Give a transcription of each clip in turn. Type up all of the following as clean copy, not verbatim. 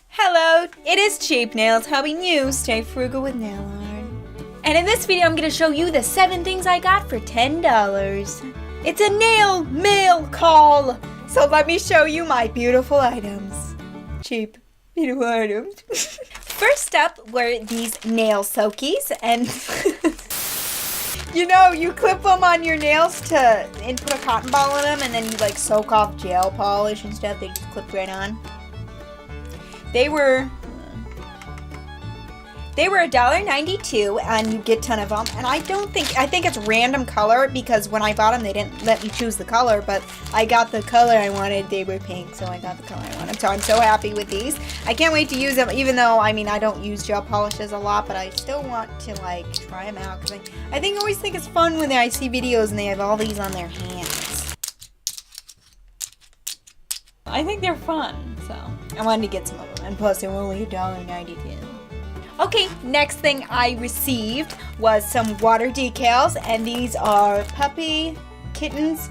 Hello, it is Cheap Nails, helping you stay frugal with nail art. And in this video, I'm going to show you the 7 things I got for $10. It's a nail mail call, so let me show you my beautiful items. Cheap, beautiful items. First up were these nail Soakies, and you know, you clip them on your nails and put a cotton ball in them, and then you like soak off gel polish and stuff. They just clip right on. They were $1.92, and you get a ton of them. And I think it's random color, because when I bought them, they didn't let me choose the color, but I got the color I wanted. They were pink, so I got the color I wanted. So I'm so happy with these. I can't wait to use them, even though, I mean, I don't use gel polishes a lot, but I still want to, like, try them out, because I always think it's fun when I see videos and they have all these on their hands. I think they're fun, so I wanted to get some of them, and plus they were only $1.92. Okay, next thing I received was some water decals, and these are puppy, kittens,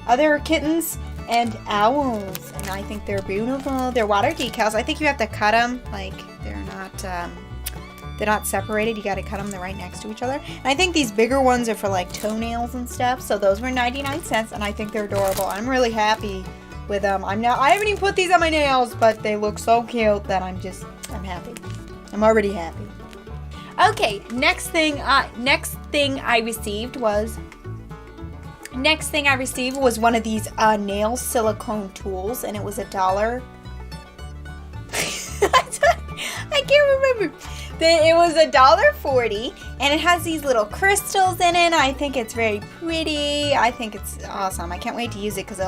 other kittens, and owls, and I think they're beautiful. They're water decals. I think you have to cut them, like they're not separated. You got to cut them. They're right next to each other. And I think these bigger ones are for like toenails and stuff. So those were 99 cents, and I think they're adorable. I'm really happy with them. I haven't even put these on my nails, but they look so cute that I'm happy. I'm already happy. Okay, next thing I received was one of these nail silicone tools, and it was $1. I can't remember. It was $1.40, and it has these little crystals in it. I think it's very pretty. I think it's awesome. I can't wait to use it, because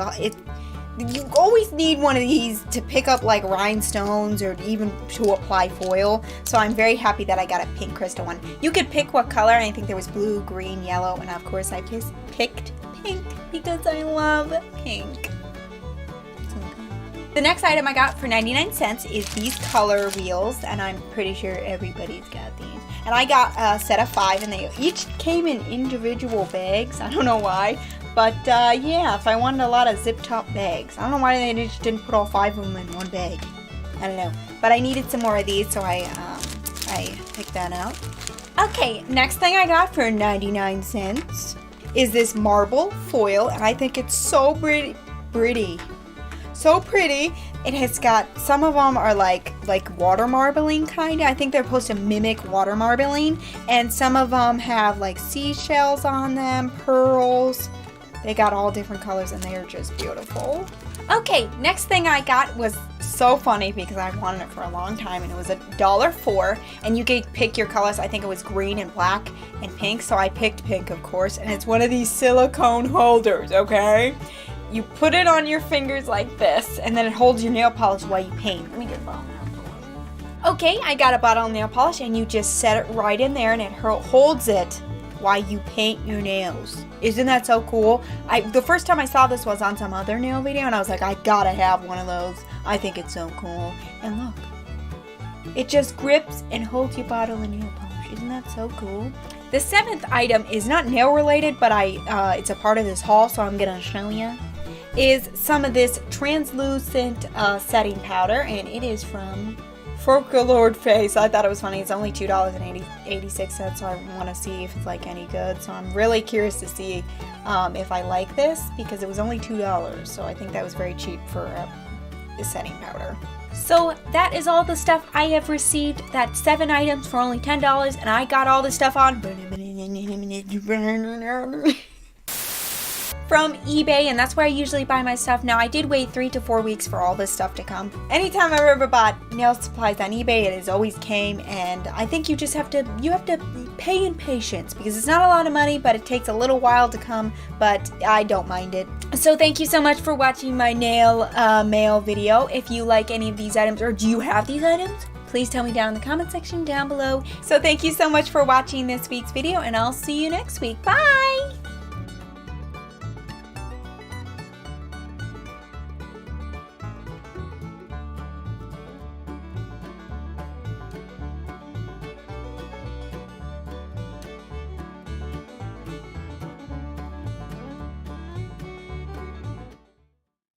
you always need one of these to pick up like rhinestones, or even to apply foil. So I'm very happy that I got a pink crystal one. You could pick what color, and I think there was blue, green, yellow, and of course I just picked pink because I love pink. The next item I got for 99 cents is these color wheels, and I'm pretty sure everybody's got these. And I got a set of 5, and they each came in individual bags. I don't know why. But, yeah, if I wanted a lot of zip-top bags. I don't know why they just didn't put all 5 of them in one bag. I don't know. But I needed some more of these, so I picked that out. Okay, next thing I got for 99 cents is this marble foil, and I think it's so pretty. So pretty. It has got, some of them are like water marbling kind of. I think they're supposed to mimic water marbling. And some of them have like seashells on them, pearls. They got all different colors, and they are just beautiful. Okay, next thing I got was so funny, because I wanted it for a long time, and it was $1.04, and you could pick your colors. I think it was green and black and pink, so I picked pink, of course, and it's one of these silicone holders, okay? You put it on your fingers like this, and then it holds your nail polish while you paint. Let me get a bottle now. Okay, I got a bottle of nail polish, and you just set it right in there, and it holds it while you paint your nails. Isn't that so cool? The first time I saw this was on some other nail video, and I was like, I gotta have one of those. I think it's so cool. And look, it just grips and holds your bottle of nail polish. Isn't that so cool? The 7th item is not nail related, but it's a part of this haul, so I'm gonna show you. Is some of this translucent setting powder, and it is from Folklore Face. I thought it was funny. It's only $2.86, so I want to see if it's like any good. So I'm really curious to see if I like this, because it was only $2, so I think that was very cheap for a setting powder. So that is all the stuff I have received. That's 7 items for only $10, and I got all the stuff on from eBay, and that's where I usually buy my stuff. Now, I did wait 3 to 4 weeks for all this stuff to come. Anytime I've ever bought nail supplies on eBay, it has always came, and I think you just have to pay in patience, because it's not a lot of money, but it takes a little while to come, but I don't mind it. So thank you so much for watching my nail mail video. If you like any of these items, or do you have these items? Please tell me down in the comment section down below. So thank you so much for watching this week's video, and I'll see you next week. Bye!